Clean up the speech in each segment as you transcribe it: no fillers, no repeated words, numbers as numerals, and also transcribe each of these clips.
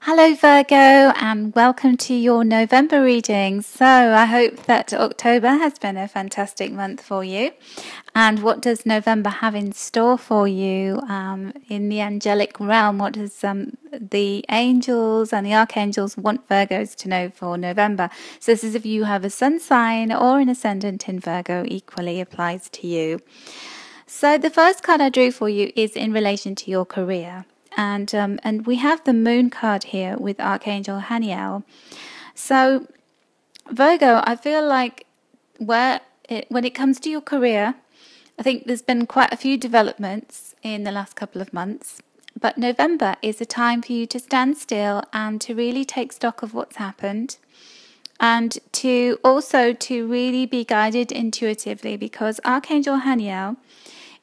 Hello Virgo, and welcome to your November reading. So I hope that October has been a fantastic month for you. And what does November have in store for you in the angelic realm? What does the angels and the archangels want Virgos to know for November? So this is if you have a sun sign or an ascendant in Virgo, equally applies to you. So the first card I drew for you is in relation to your career. And we have the moon card here with Archangel Haniel. So Virgo, I feel like when it comes to your career, I think there's been quite a few developments in the last couple of months. But November is a time for you to stand still and to really take stock of what's happened. And to really be guided intuitively, because Archangel Haniel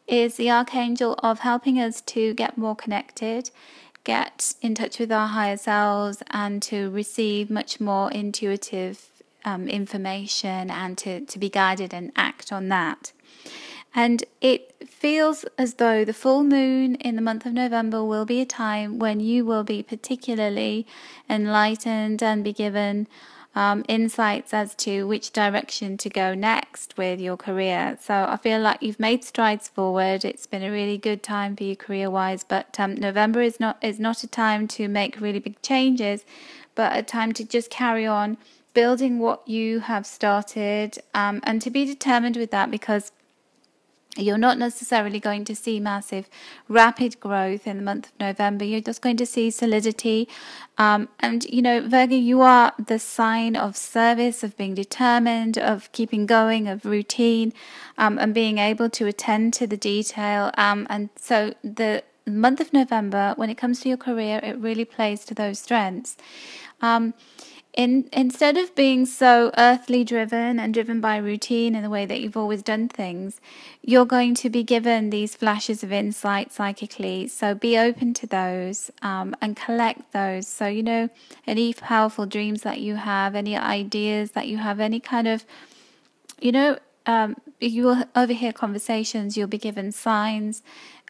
is the archangel of helping us to get more connected, get in touch with our higher selves, and to receive much more intuitive information, and to be guided and act on that. And it feels as though the full moon in the month of November will be a time when you will be particularly enlightened and be given insights as to which direction to go next with your career. So I feel like you've made strides forward. It's been a really good time for you career-wise, but November is not a time to make really big changes, but a time to just carry on building what you have started, and to be determined with that, because you're not necessarily going to see massive, rapid growth in the month of November. You're just going to see solidity. And, Virgo, you are the sign of service, of being determined, of keeping going, of routine, and being able to attend to the detail. And so the month of November, when it comes to your career, it really plays to those strengths. Instead of being so earthly driven and driven by routine in the way that you've always done things, you're going to be given these flashes of insight psychically. So be open to those, and collect those. So, any powerful dreams that you have, any ideas that you have, any kind of, you will overhear conversations, you'll be given signs.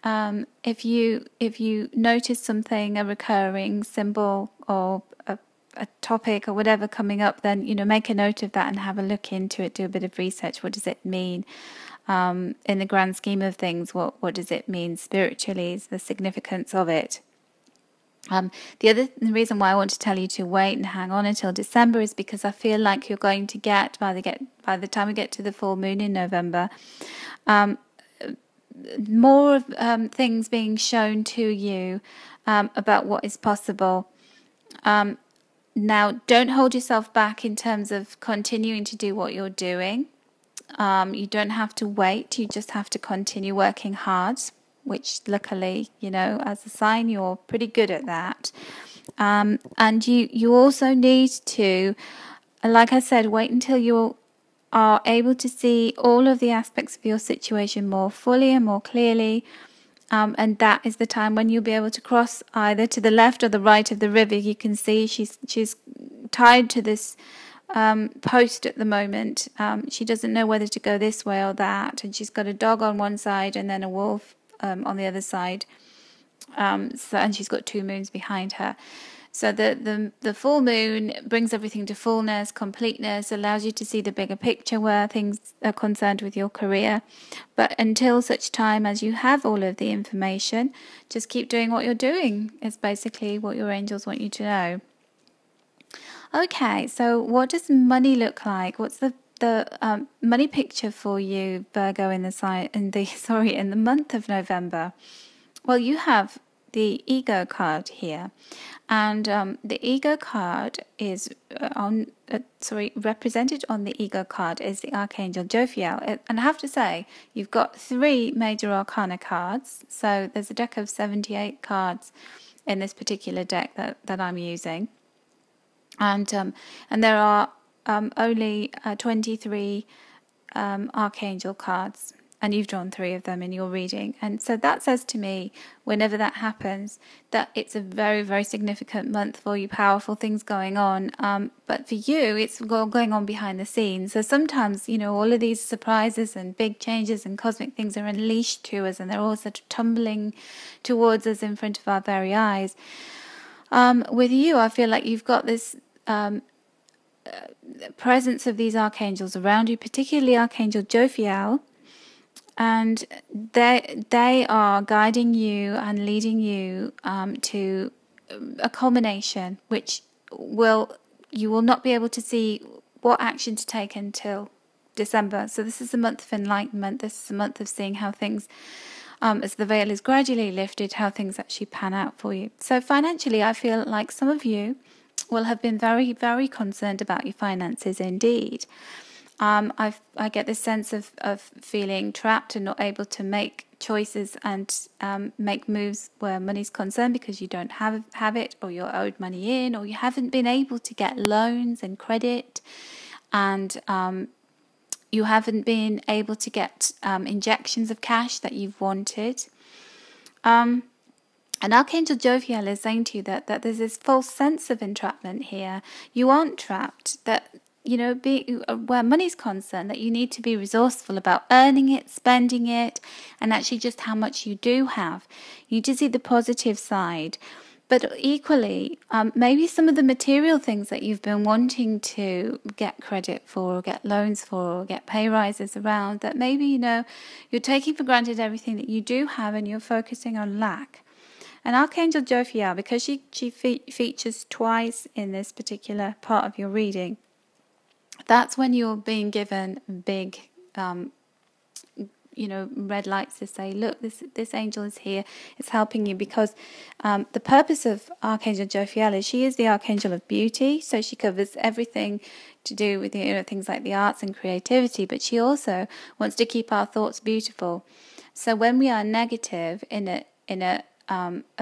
If you notice something, a recurring symbol or a topic or whatever coming up, then make a note of that and have a look into it. Do a bit of research. What does it mean in the grand scheme of things? What does it mean spiritually? Is the significance of it? The reason why I want to tell you to wait and hang on until December is because I feel like you're going to get by the time we get to the full moon in November, more of things being shown to you about what is possible. Now, don't hold yourself back in terms of continuing to do what you're doing. You don't have to wait. You just have to continue working hard, which luckily, as a sign, you're pretty good at that. And you also need to, like I said, wait until you are able to see all of the aspects of your situation more fully and more clearly. And that is the time when you'll be able to cross either to the left or the right of the river. You can see she's tied to this post at the moment. She doesn't know whether to go this way or that, and she's got a dog on one side and then a wolf on the other side. And she's got two moons behind her. So the full moon brings everything to fullness, completeness, allows you to see the bigger picture where things are concerned with your career. But until such time as you have all of the information, just keep doing what you're doing. It's basically what your angels want you to know. Okay, so what does money look like? What's the money picture for you, Virgo, in the month of November? Well, you have the ego card here, and the ego card is represented on the ego card is the Archangel Jophiel. And I have to say, you've got 3 major arcana cards, so there's a deck of 78 cards in this particular deck that I'm using, and there are only 23 archangel cards. And you've drawn 3 of them in your reading. And so that says to me, whenever that happens, that it's a very, very significant month for you, powerful things going on. But for you, it's going on behind the scenes. So sometimes, all of these surprises and big changes and cosmic things are unleashed to us, and they're all sort of tumbling towards us in front of our very eyes. With you, I feel like you've got this presence of these archangels around you, particularly Archangel Jophiel, and they are guiding you and leading you to a culmination, which you will not be able to see what action to take until December. So this is a month of enlightenment. This is a month of seeing how things, as the veil is gradually lifted, how things actually pan out for you. So financially, I feel like some of you will have been very, very concerned about your finances indeed. I get this sense of feeling trapped and not able to make choices and make moves where money's concerned because you don't have it, or you're owed money in, or you haven't been able to get loans and credit, and you haven't been able to get injections of cash that you've wanted. And Archangel Jophiel is saying to you that there's this false sense of entrapment here. You aren't trapped. That, where money's concerned, that you need to be resourceful about earning it, spending it, and actually just how much you do have. You need to see the positive side. But equally, maybe some of the material things that you've been wanting to get credit for, or get loans for, or get pay rises around, that maybe, you're taking for granted everything that you do have and you're focusing on lack. And Archangel Jophiel, because she features twice in this particular part of your reading, that's when you're being given big, red lights to say, look, this angel is here. It's helping you, because the purpose of Archangel Jophiel is she is the Archangel of beauty. So she covers everything to do with things like the arts and creativity, but she also wants to keep our thoughts beautiful. So when we are negative in a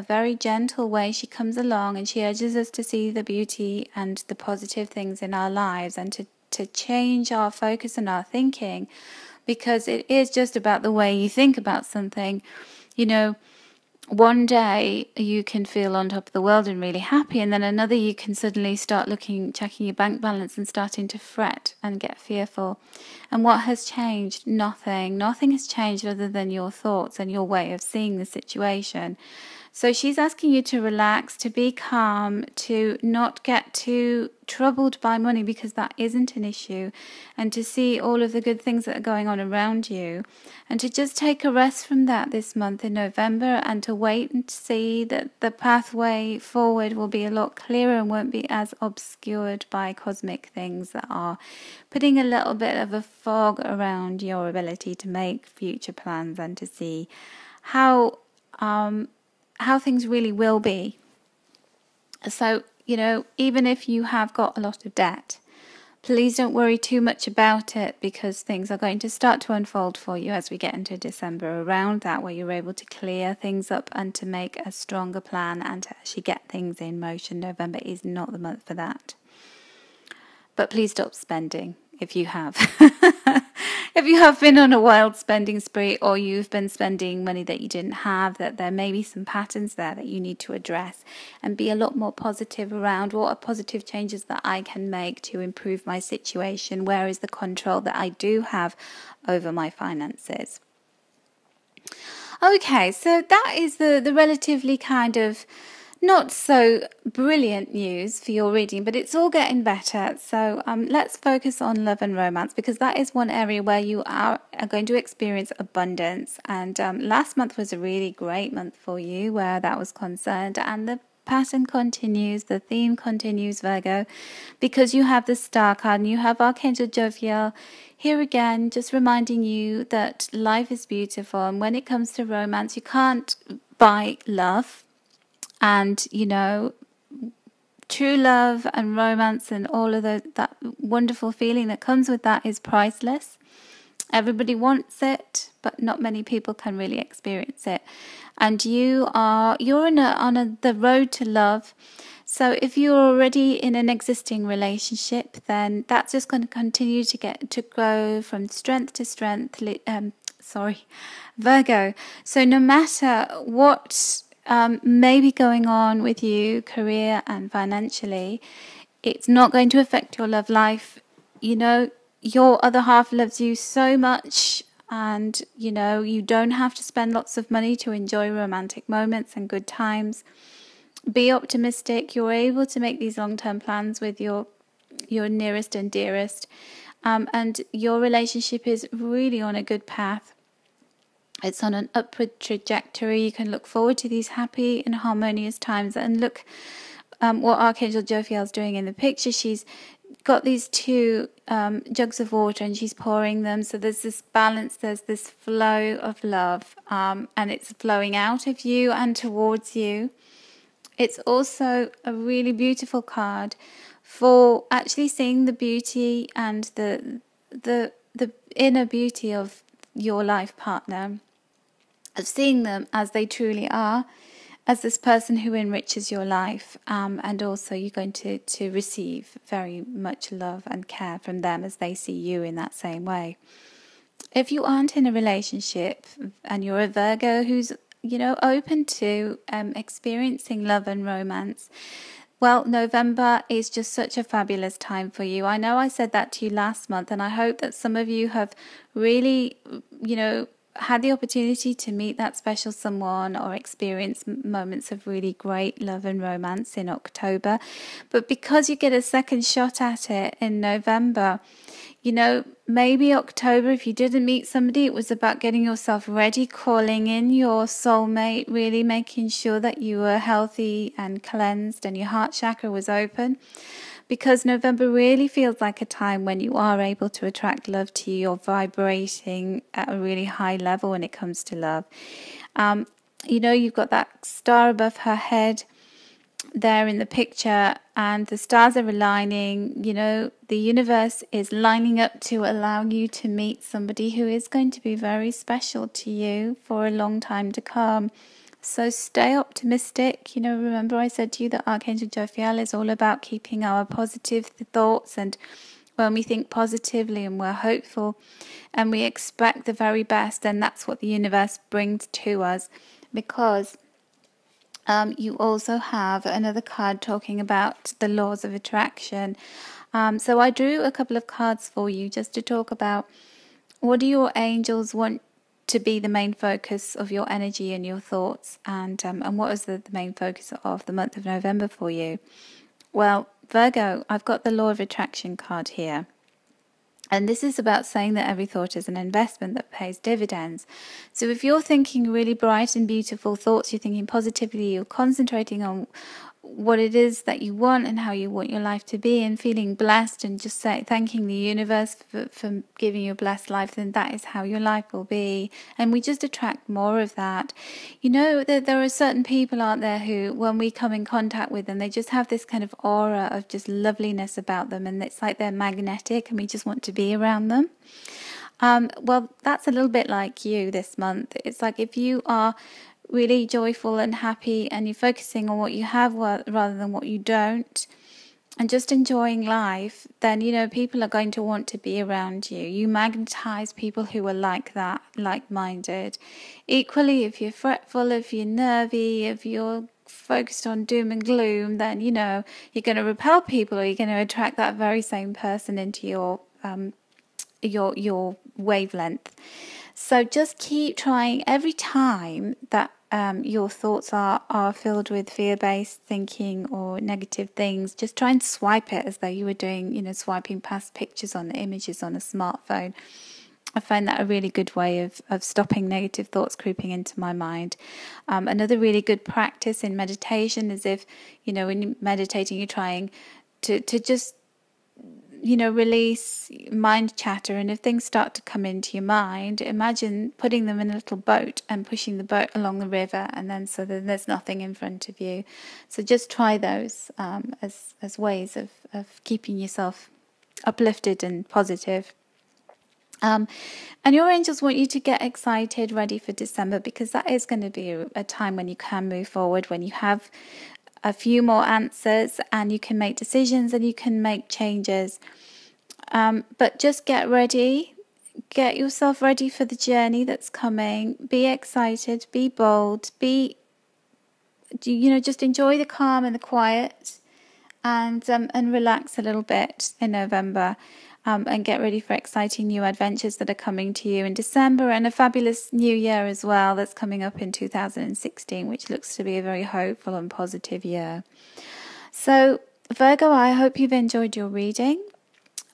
very gentle way, she comes along and she urges us to see the beauty and the positive things in our lives, and to change our focus and our thinking, because it is just about the way you think about something. One day you can feel on top of the world and really happy, and then another you can suddenly start checking your bank balance and starting to fret and get fearful. And what has changed? Nothing. Nothing has changed other than your thoughts and your way of seeing the situation. So she's asking you to relax, to be calm, to not get too troubled by money, because that isn't an issue, and to see all of the good things that are going on around you, and to just take a rest from that this month in November, and to wait and see that the pathway forward will be a lot clearer and won't be as obscured by cosmic things that are putting a little bit of a fog around your ability to make future plans and to see how things really will be. So, even if you have got a lot of debt, please don't worry too much about it, because things are going to start to unfold for you as we get into December around that, where you're able to clear things up and to make a stronger plan and to actually get things in motion. November is not the month for that. But please stop spending if you have. If you have been on a wild spending spree, or you've been spending money that you didn't have, that there may be some patterns there that you need to address, and be a lot more positive around what are positive changes that I can make to improve my situation. Where is the control that I do have over my finances? Okay, so that is the relatively kind of not so brilliant news for your reading, but it's all getting better. So let's focus on love and romance, because that is one area where you are going to experience abundance. And last month was a really great month for you where that was concerned, and the pattern continues, the theme continues, Virgo, because you have the Star card and you have Archangel Jophiel here again, just reminding you that life is beautiful, and when it comes to romance, you can't buy love. And, true love and romance and all of that wonderful feeling that comes with that is priceless. Everybody wants it, but not many people can really experience it. And you're on the road to love. So if you're already in an existing relationship, then that's just going to continue to grow from strength to strength. Virgo. So no matter what may be going on with you, career and financially, it's not going to affect your love life. Your other half loves you so much, and you don't have to spend lots of money to enjoy romantic moments and good times. Be optimistic. You're able to make these long-term plans with your nearest and dearest, and your relationship is really on a good path. It's on an upward trajectory. You can look forward to these happy and harmonious times. And look what Archangel Jophiel is doing in the picture. She's got these two jugs of water and she's pouring them. So there's this balance, there's this flow of love, and it's flowing out of you and towards you. It's also a really beautiful card for actually seeing the beauty and the inner beauty of your life partner, of seeing them as they truly are, as this person who enriches your life, and also you're going to receive very much love and care from them as they see you in that same way. If you aren't in a relationship and you're a Virgo who's open to experiencing love and romance, well, November is just such a fabulous time for you. I know I said that to you last month, and I hope that some of you have really, had the opportunity to meet that special someone or experience moments of really great love and romance in October. But because you get a second shot at it in November, maybe October, if you didn't meet somebody, it was about getting yourself ready, calling in your soulmate, really making sure that you were healthy and cleansed and your heart chakra was open. Because November really feels like a time when you are able to attract love to you. You're vibrating at a really high level when it comes to love. You've got that star above her head there in the picture, and the stars are aligning. The universe is lining up to allow you to meet somebody who is going to be very special to you for a long time to come. So stay optimistic. Remember I said to you that Archangel Jophiel is all about keeping our positive thoughts, and when we think positively and we're hopeful and we expect the very best, then that's what the universe brings to us. Because you also have another card talking about the laws of attraction. So I drew a couple of cards for you just to talk about what do your angels want to be the main focus of your energy and your thoughts, and what is the main focus of the month of November for you. Well, Virgo, I've got the law of attraction card here. And this is about saying that every thought is an investment that pays dividends. So if you're thinking really bright and beautiful thoughts, you're thinking positively, you're concentrating on what it is that you want and how you want your life to be, and feeling blessed and just thanking the universe for giving you a blessed life, then that is how your life will be. And we just attract more of that. There are certain people out there who, when we come in contact with them, they just have this kind of aura of just loveliness about them, and it's like they're magnetic and we just want to be around them. Well, that's a little bit like you this month. It's like if you are really joyful and happy and you're focusing on what you have rather than what you don't, and just enjoying life, then people are going to want to be around you. You magnetize people who are like that, like-minded. Equally, if you're fretful, if you're nervy, if you're focused on doom and gloom, then you're going to repel people, or you're going to attract that very same person into your wavelength. So just keep trying. Every time that your thoughts are filled with fear-based thinking or negative things, just try and swipe it as though you were doing, swiping past pictures on the images on a smartphone. I find that a really good way of stopping negative thoughts creeping into my mind. Another really good practice in meditation is if, when you're meditating, you're trying to just release mind chatter, and if things start to come into your mind, imagine putting them in a little boat and pushing the boat along the river, and then then there's nothing in front of you. So just try those as ways of keeping yourself uplifted and positive. And your angels want you to get excited, ready for December, because that is going to be a time when you can move forward, when you have a few more answers and you can make decisions and you can make changes. But just get ready. Get yourself ready for the journey that's coming. Be excited. Be bold. Just enjoy the calm and the quiet, and relax a little bit in November. and get ready for exciting new adventures that are coming to you in December, and a fabulous new year as well that's coming up in 2016, which looks to be a very hopeful and positive year. So, Virgo, I hope you've enjoyed your reading.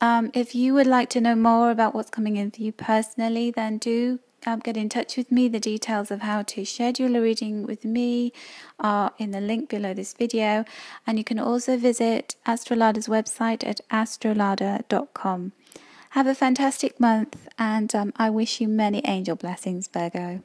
If you would like to know more about what's coming in for you personally, then do get in touch with me. The details of how to schedule a reading with me are in the link below this video, and you can also visit Astrolada's website at astrolada.com. Have a fantastic month, and I wish you many angel blessings, Virgo.